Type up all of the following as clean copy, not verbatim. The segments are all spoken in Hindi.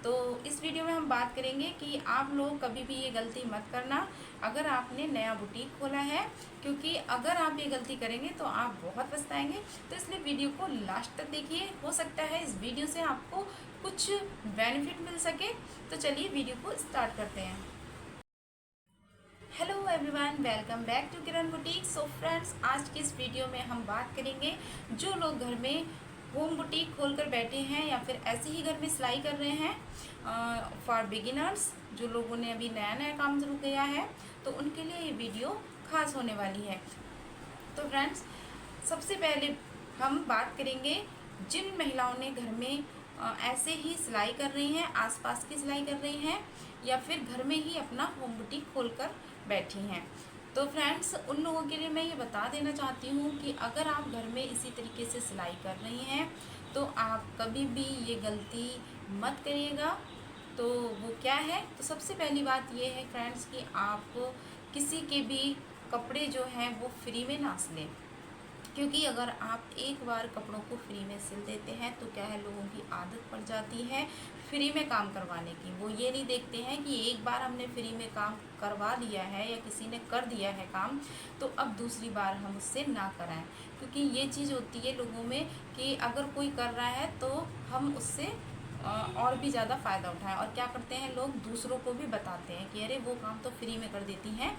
तो इस वीडियो में हम बात करेंगे कि आप लोग कभी भी ये गलती मत करना अगर आपने नया बुटीक खोला है, क्योंकि अगर आप ये गलती करेंगे तो आप बहुत पछताएंगे। तो इसलिए वीडियो को लास्ट तक देखिए, हो सकता है इस वीडियो से आपको कुछ बेनिफिट मिल सके। तो चलिए वीडियो को स्टार्ट करते हैं। Hello everyone, welcome back to Kiran boutique. So friends, आज की इस वीडियो में हम बात करेंगे जो लोग घर में होम बुटीक खोलकर बैठे हैं या फिर ऐसे ही घर में सिलाई कर रहे हैं फॉर बिगिनर्स, जो लोगों ने अभी नया नया काम शुरू किया है, तो उनके लिए ये वीडियो खास होने वाली है। तो फ्रेंड्स, सबसे पहले हम बात करेंगे जिन महिलाओं ने घर में ऐसे ही सिलाई कर रही हैं, आसपास की सिलाई कर रही हैं या फिर घर में ही अपना होम बुटीक खोलकर बैठी हैं। तो फ्रेंड्स, उन लोगों के लिए मैं ये बता देना चाहती हूँ कि अगर आप घर में इसी तरीके से सिलाई कर रही हैं तो आप कभी भी ये गलती मत करिएगा। तो वो क्या है, तो सबसे पहली बात ये है फ्रेंड्स कि आप किसी के भी कपड़े जो हैं वो फ्री में ना सिलें। क्योंकि अगर आप एक बार कपड़ों को फ्री में सिल देते हैं तो क्या है, लोगों की आदत पड़ जाती है फ्री में काम करवाने की। वो ये नहीं देखते हैं कि एक बार हमने फ्री में काम करवा लिया है या किसी ने कर दिया है काम, तो अब दूसरी बार हम उससे ना कराएं। क्योंकि ये चीज़ होती है लोगों में कि अगर कोई कर रहा है तो हम उससे और भी ज़्यादा फ़ायदा उठाएं। और क्या करते हैं लोग, दूसरों को भी बताते हैं कि अरे वो काम तो फ्री में कर देती हैं।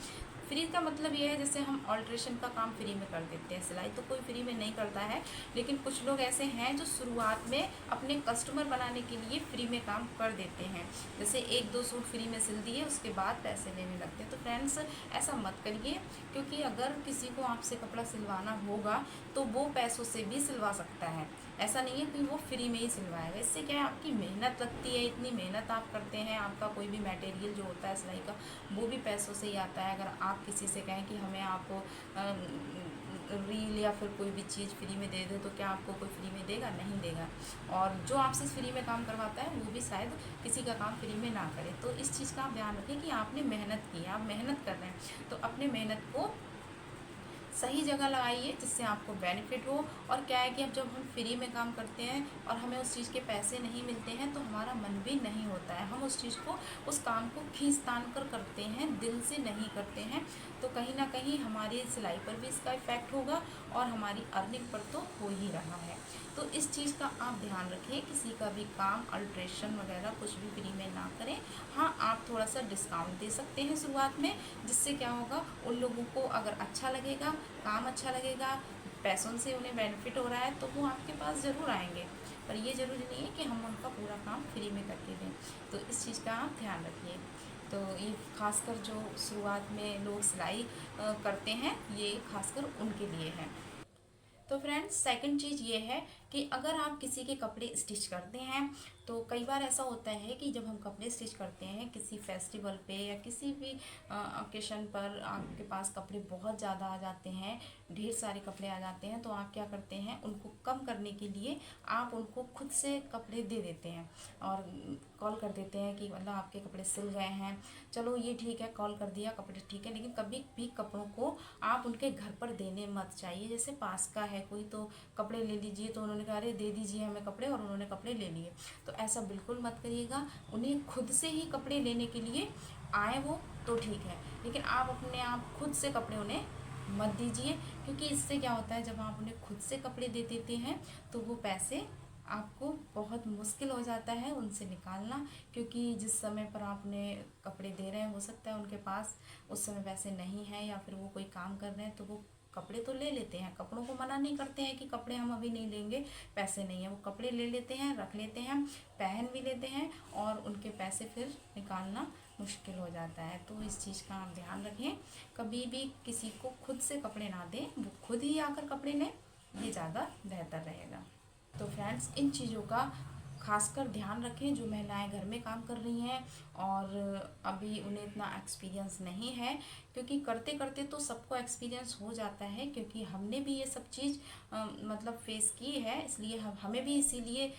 फ्री का मतलब ये है जैसे हम ऑल्ट्रेशन का काम फ्री में कर देते हैं, सिलाई तो कोई फ्री में नहीं करता है। लेकिन कुछ लोग ऐसे हैं जो शुरुआत में अपने कस्टमर बनाने के लिए फ्री में काम कर देते हैं, जैसे एक दो सूट फ्री में सिल दिए उसके बाद पैसे लेने लगते हैं। तो फ्रेंड्स, ऐसा मत करिए, क्योंकि अगर किसी को आपसे कपड़ा सिलवाना होगा तो वो पैसों से भी सिलवा सकता है। ऐसा नहीं है कि वो फ्री में ही सिलवाएगा। इससे क्या है, आपकी मेहनत लगती है, इतनी मेहनत आप करते हैं, आपका कोई भी मटेरियल जो होता है सिलाई का वो भी पैसों से ही आता है। अगर आप किसी से कहें कि हमें आप रील या फिर कोई भी चीज़ फ्री में दे दे, तो क्या आपको कोई फ्री में देगा? नहीं देगा। और जो आपसे फ्री में काम करवाता है वो भी शायद किसी का काम फ्री में ना करे। तो इस चीज़ का आप ध्यान रखें कि आपने मेहनत की है, आप मेहनत कर रहे हैं, तो अपने मेहनत को सही जगह लगाइए जिससे आपको बेनिफिट हो। और क्या है कि अब जब हम फ्री में काम करते हैं और हमें उस चीज़ के पैसे नहीं मिलते हैं तो हमारा मन भी नहीं होता है, हम उस चीज़ को, उस काम को खींच तान कर करते हैं, दिल से नहीं करते हैं। तो कहीं ना कहीं हमारी सिलाई पर भी इसका इफ़ेक्ट होगा और हमारी अर्निंग पर तो हो ही रहा है। तो इस चीज़ का आप ध्यान रखें, किसी का भी काम अल्ट्रेशन वगैरह कुछ भी फ्री में ना करें। हाँ, आप थोड़ा सा डिस्काउंट दे सकते हैं शुरुआत में, जिससे क्या होगा, उन लोगों को अगर अच्छा लगेगा, काम अच्छा लगेगा, पैसों से उन्हें बेनिफिट हो रहा है, तो वो आपके पास ज़रूर आएंगे। पर ये ज़रूरी नहीं है कि हम उनका पूरा काम फ्री में करके दें। तो इस चीज़ का आप ध्यान रखिए। तो ये खासकर जो शुरुआत में लोग सिलाई करते हैं, ये खासकर उनके लिए है। तो फ्रेंड्स, सेकंड चीज़ ये है कि अगर आप किसी के कपड़े स्टिच करते हैं तो कई बार ऐसा होता है कि जब हम कपड़े स्टिच करते हैं किसी फेस्टिवल पे या किसी भी ओकेशन पर, आपके पास कपड़े बहुत ज़्यादा आ जाते हैं, ढेर सारे कपड़े आ जाते हैं, तो आप क्या करते हैं, उनको कम करने के लिए आप उनको खुद से कपड़े दे देते हैं और कॉल कर देते हैं कि मतलब आपके कपड़े सिल गए हैं। चलो ये ठीक है, कॉल कर दिया, कपड़े ठीक है, लेकिन कभी भी कपड़ों को आप उनके घर पर देने मत चाहिए। जैसे पास का है कोई, तो कपड़े ले लीजिए, तो उन्होंने कहा अरे दे दीजिए हमें कपड़े, और उन्होंने कपड़े ले लिए, तो ऐसा बिल्कुल मत करिएगा। उन्हें खुद से ही कपड़े लेने के लिए आए वो तो ठीक है, लेकिन आप अपने आप खुद से कपड़े उन्हें मत दीजिए। क्योंकि इससे क्या होता है, जब आप उन्हें खुद से कपड़े दे देते हैं तो वो पैसे आपको बहुत मुश्किल हो जाता है उनसे निकालना। क्योंकि जिस समय पर आप उन्हें कपड़े दे रहे हैं, हो सकता है उनके पास उस समय पैसे नहीं हैं या फिर वो कोई काम कर रहे हैं, तो वो कपड़े तो ले लेते हैं, कपड़ों को मना नहीं करते हैं कि कपड़े हम अभी नहीं लेंगे, पैसे नहीं है, वो कपड़े ले लेते हैं, रख लेते हैं, पहन भी लेते हैं, और उनके पैसे फिर निकालना मुश्किल हो जाता है। तो इस चीज़ का आप ध्यान रखें, कभी भी किसी को खुद से कपड़े ना दें, वो खुद ही आकर कपड़े लें, ये ज़्यादा बेहतर रहेगा। तो फ्रेंड्स, इन चीज़ों का खासकर ध्यान रखें जो महिलाएं घर में काम कर रही हैं और अभी उन्हें इतना एक्सपीरियंस नहीं है। क्योंकि करते करते तो सबको एक्सपीरियंस हो जाता है, क्योंकि हमने भी ये सब चीज़ मतलब फेस की है, इसलिए हमें भी इसीलिए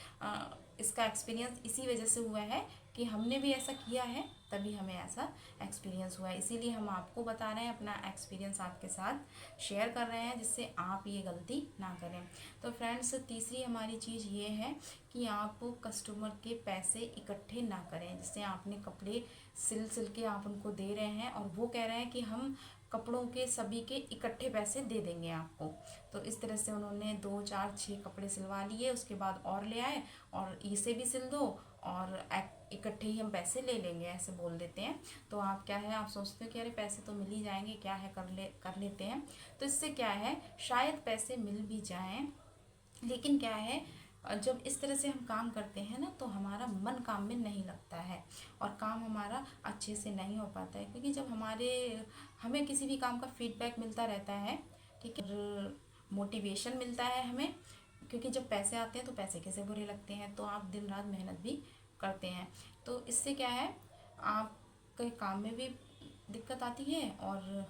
इसका एक्सपीरियंस इसी वजह से हुआ है कि हमने भी ऐसा किया है, तभी हमें ऐसा एक्सपीरियंस हुआ है। इसीलिए हम आपको बता रहे हैं, अपना एक्सपीरियंस आपके साथ शेयर कर रहे हैं, जिससे आप ये गलती ना करें। तो फ्रेंड्स, तीसरी हमारी चीज़ ये है कि आप कस्टमर के पैसे इकट्ठे ना करें। जैसे आपने कपड़े सिल के आप उनको दे रहे हैं और वो कह रहे हैं कि हम कपड़ों के सभी के इकट्ठे पैसे दे देंगे आपको। तो इस तरह से उन्होंने 2 4 6 कपड़े सिलवा लिए, उसके बाद और ले आए और इसे भी सिल दो और इकट्ठे ही हम पैसे ले लेंगे, ऐसे बोल देते हैं। तो आप क्या है, आप सोचते हो कि अरे पैसे तो मिल ही जाएंगे, क्या है, कर लेते हैं। तो इससे क्या है, शायद पैसे मिल भी जाएं, लेकिन क्या है, जब इस तरह से हम काम करते हैं ना, तो हमारा मन काम में नहीं लगता है और काम हमारा अच्छे से नहीं हो पाता है। क्योंकि जब हमें किसी भी काम का फीडबैक मिलता रहता है, ठीक है, और मोटिवेशन मिलता है हमें, क्योंकि जब पैसे आते हैं तो पैसे कैसे बुरे लगते हैं, तो आप दिन रात मेहनत भी करते हैं। तो इससे क्या है, आपके काम में भी दिक्कत आती है और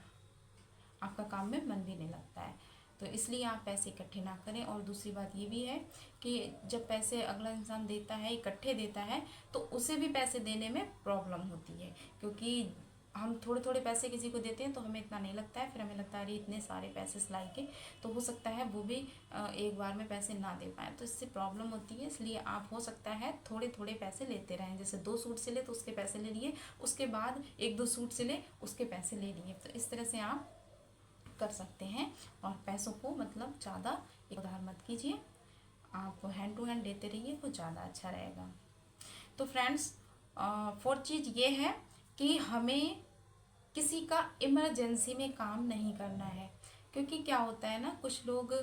आपका काम में मन भी नहीं लगता है। तो इसलिए आप पैसे इकट्ठे ना करें। और दूसरी बात ये भी है कि जब पैसे अगला इंसान देता है, इकट्ठे देता है, तो उसे भी पैसे देने में प्रॉब्लम होती है। क्योंकि हम थोड़े थोड़े पैसे किसी को देते हैं तो हमें इतना नहीं लगता है, फिर हमें लगता है अरे इतने सारे पैसे सिलाई के, तो हो सकता है वो भी एक बार में पैसे ना दे पाए, तो इससे प्रॉब्लम होती है। इसलिए आप हो सकता है थोड़े थोड़े पैसे लेते रहें। जैसे 2 सूट सिले तो उसके पैसे ले लिए, उसके बाद 1 2 सूट सिले उसके पैसे ले लिए। तो इस तरह से आप कर सकते हैं और पैसों को मतलब ज़्यादा उधार मत कीजिए, आप हैंड टू हैंड देते रहिए, वो ज़्यादा अच्छा रहेगा। तो फ्रेंड्स, 4th चीज़ ये है कि हमें किसी का इमरजेंसी में काम नहीं करना है। क्योंकि क्या होता है ना, कुछ लोग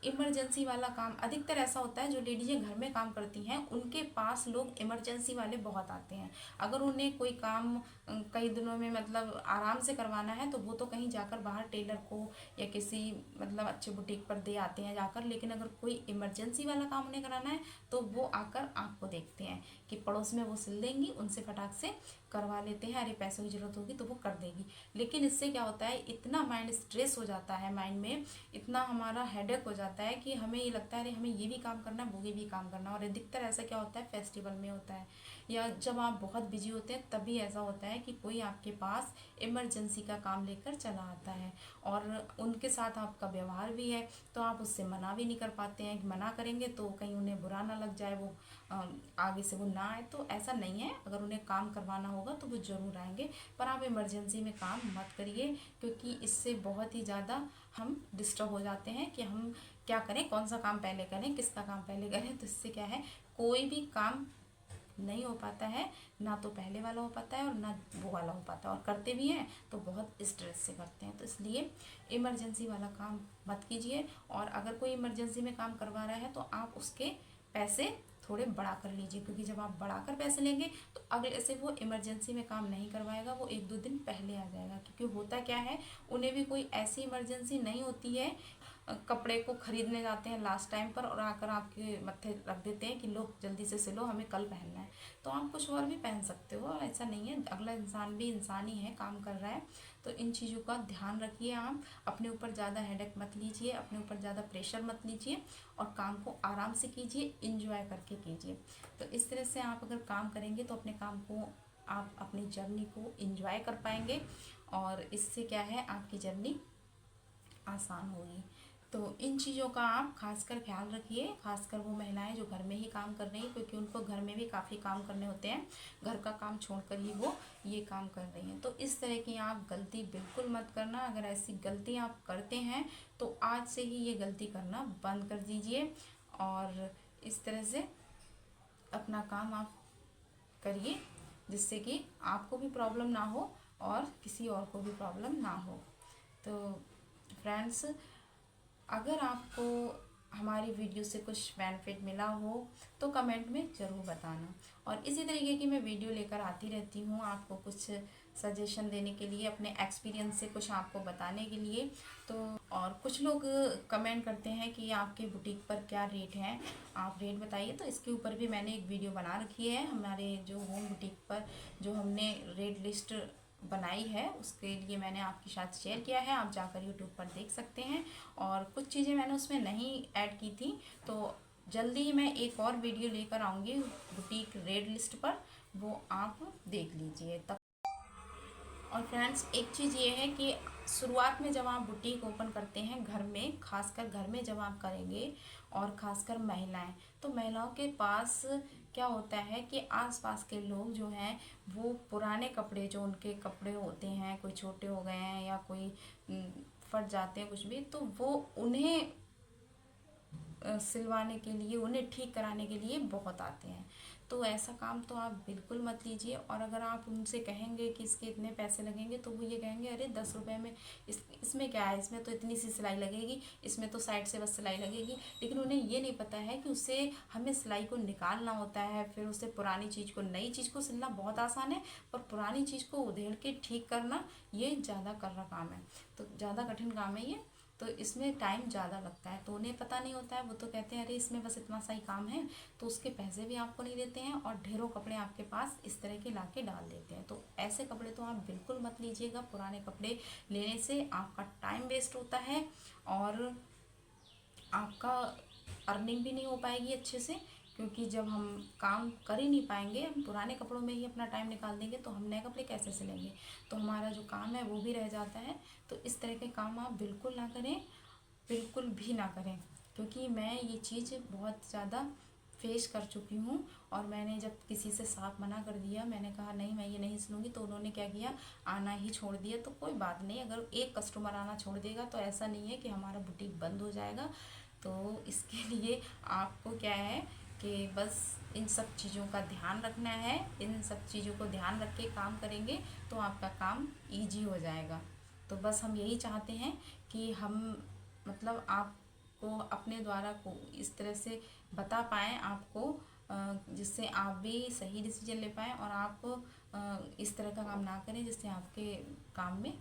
इमरजेंसी वाला काम, अधिकतर ऐसा होता है जो लेडीज़ें घर में काम करती हैं उनके पास लोग इमरजेंसी वाले बहुत आते हैं। अगर उन्हें कोई काम कई दिनों में मतलब आराम से करवाना है तो वो तो कहीं जाकर बाहर टेलर को या किसी मतलब अच्छे बुटीक पर दे आते हैं जाकर, लेकिन अगर कोई इमरजेंसी वाला काम उन्हें कराना है तो वो आकर आपको देखते हैं कि पड़ोस में वो सिल देंगी, उनसे फटाक से करवा लेते हैं, अरे पैसों की ज़रूरत होगी तो वो कर देगी। लेकिन इससे क्या होता है, इतना माइंड स्ट्रेस हो जाता है, माइंड में इतना हमारा हेडेक हो जाता है कि हमें ये लगता है अरे हमें ये भी काम करना है, वो भी काम करना है। और अधिकतर ऐसा क्या होता है, फेस्टिवल में होता है या जब आप बहुत बिजी होते हैं तभी ऐसा होता है कि कोई आपके पास इमरजेंसी का काम लेकर चला आता है और उनके साथ आपका व्यवहार भी है, तो आप उससे मना भी नहीं कर पाते हैं। मना करेंगे तो कहीं उन्हें बुरा ना लग जाए, वो आगे से वो ना आए। तो ऐसा नहीं है, अगर उन्हें काम करवाना होगा तो वो ज़रूर आएंगे, पर आप इमरजेंसी में काम मत करिए, क्योंकि इससे बहुत ही ज़्यादा हम डिस्टर्ब हो जाते हैं कि हम क्या करें, कौन सा काम पहले करें, किसका काम पहले करें। तो इससे क्या है, कोई भी काम नहीं हो पाता है, ना तो पहले वाला हो पाता है और ना वो वाला हो पाता है, और करते भी हैं तो बहुत स्ट्रेस से करते हैं। तो इसलिए इमरजेंसी वाला काम मत कीजिए। और अगर कोई इमरजेंसी में काम करवा रहा है तो आप उसके पैसे थोड़े बढ़ा कर लीजिए, क्योंकि जब आप बढ़ाकर पैसे लेंगे तो अगले से वो इमरजेंसी में काम नहीं करवाएगा, वो 1 2 दिन पहले आ जाएगा। क्योंकि होता क्या है, उन्हें भी कोई ऐसी इमरजेंसी नहीं होती है, कपड़े को खरीदने जाते हैं लास्ट टाइम पर और आकर आपके मत्थे रख देते हैं कि लो जल्दी से सिलो, हमें कल पहनना है। तो आप कुछ और भी पहन सकते हो, ऐसा नहीं है, अगला इंसान भी इंसान ही है, काम कर रहा है। तो इन चीज़ों का ध्यान रखिए, आप अपने ऊपर ज़्यादा हेडेक मत लीजिए, अपने ऊपर ज़्यादा प्रेशर मत लीजिए और काम को आराम से कीजिए, इंजॉय करके कीजिए। तो इस तरह से आप अगर काम करेंगे तो अपने काम को, आप अपनी जर्नी को इंजॉय कर पाएंगे और इससे क्या है, आपकी जर्नी आसान होगी। तो इन चीज़ों का आप खासकर ख्याल रखिए, खासकर वो महिलाएं जो घर में ही काम कर रही हैं, क्योंकि उनको घर में भी काफ़ी काम करने होते हैं, घर का काम छोड़कर ही वो ये काम कर रही हैं। तो इस तरह की आप गलती बिल्कुल मत करना। अगर ऐसी गलती आप करते हैं तो आज से ही ये गलती करना बंद कर दीजिए और इस तरह से अपना काम आप करिए, जिससे कि आपको भी प्रॉब्लम ना हो और किसी और को भी प्रॉब्लम ना हो। तो फ्रेंड्स, अगर आपको हमारी वीडियो से कुछ बेनिफिट मिला हो तो कमेंट में ज़रूर बताना। और इसी तरीके की मैं वीडियो लेकर आती रहती हूँ आपको कुछ सजेशन देने के लिए, अपने एक्सपीरियंस से कुछ आपको बताने के लिए। तो और कुछ लोग कमेंट करते हैं कि आपके बुटीक पर क्या रेट है, आप रेट बताइए। तो इसके ऊपर भी मैंने एक वीडियो बना रखी है, हमारे जो होम बुटीक पर जो हमने रेट लिस्ट बनाई है उसके लिए मैंने आपके साथ शेयर किया है, आप जाकर यूट्यूब पर देख सकते हैं। और कुछ चीज़ें मैंने उसमें नहीं ऐड की थी, तो जल्दी ही मैं एक और वीडियो लेकर आऊँगी बुटीक रेट लिस्ट पर, वो आप देख लीजिए तब। और फ्रेंड्स एक चीज़ ये है कि शुरुआत में जब आप बुटीक ओपन करते हैं घर में, खासकर घर में जब आप करेंगे, और खासकर महिलाएं, तो महिलाओं के पास क्या होता है कि आसपास के लोग जो हैं वो पुराने कपड़े, जो उनके कपड़े होते हैं, कोई छोटे हो गए हैं या कोई फट जाते हैं कुछ भी, तो वो उन्हें सिलवाने के लिए, उन्हें ठीक कराने के लिए बहुत आते हैं। तो ऐसा काम तो आप बिल्कुल मत लीजिए। और अगर आप उनसे कहेंगे कि इसके इतने पैसे लगेंगे, तो वो ये कहेंगे अरे 10 रुपये में इसमें क्या है, इसमें तो इतनी सी सिलाई लगेगी, इसमें तो साइड से बस सिलाई लगेगी। लेकिन उन्हें ये नहीं पता है कि उससे हमें सिलाई को निकालना होता है, फिर उससे पुरानी चीज़ को, नई चीज़ को सिलना बहुत आसान है, पर पुरानी चीज़ को उधेड़ के ठीक करना ये ज़्यादा करना काम है, तो ज़्यादा कठिन काम है ये। तो इसमें टाइम ज़्यादा लगता है, तो उन्हें पता नहीं होता है। वो तो कहते हैं अरे इसमें बस इतना सा ही काम है, तो उसके पैसे भी आपको नहीं देते हैं और ढेरों कपड़े आपके पास इस तरह के ला के डाल देते हैं। तो ऐसे कपड़े तो आप बिल्कुल मत लीजिएगा। पुराने कपड़े लेने से आपका टाइम वेस्ट होता है और आपका अर्निंग भी नहीं हो पाएगी अच्छे से, क्योंकि जब हम काम कर ही नहीं पाएंगे, हम पुराने कपड़ों में ही अपना टाइम निकाल देंगे, तो हम नए कपड़े कैसे सिलेंगे, तो हमारा जो काम है वो भी रह जाता है। तो इस तरह के काम आप बिल्कुल ना करें, बिल्कुल भी ना करें, क्योंकि मैं ये चीज़ बहुत ज़्यादा फेस कर चुकी हूँ। और मैंने जब किसी से साफ मना कर दिया, मैंने कहा नहीं मैं ये नहीं सिलूँगी, तो उन्होंने क्या किया, आना ही छोड़ दिया। तो कोई बात नहीं, अगर एक कस्टमर आना छोड़ देगा तो ऐसा नहीं है कि हमारा बुटीक बंद हो जाएगा। तो इसके लिए आपको क्या है कि बस इन सब चीज़ों का ध्यान रखना है। इन सब चीज़ों को ध्यान रख के काम करेंगे तो आपका काम ईजी हो जाएगा। तो बस हम यही चाहते हैं कि हम मतलब आपको अपने द्वारा को इस तरह से बता पाएँ आपको, जिससे आप भी सही डिसीजन ले पाएँ और आप इस तरह का काम ना करें जिससे आपके काम में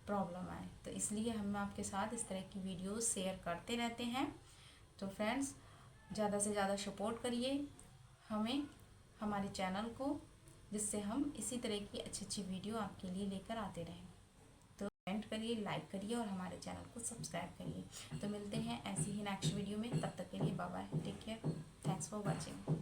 प्रॉब्लम आए। तो इसलिए हम आपके साथ इस तरह की वीडियोस शेयर करते रहते हैं। तो फ्रेंड्स ज़्यादा से ज़्यादा सपोर्ट करिए हमें, हमारे चैनल को, जिससे हम इसी तरह की अच्छी अच्छी वीडियो आपके लिए लेकर आते रहें। तो कमेंट करिए, लाइक करिए और हमारे चैनल को सब्सक्राइब करिए। तो मिलते हैं ऐसी ही नेक्स्ट वीडियो में, तब तक के लिए bye bye, take care, thanks for watching.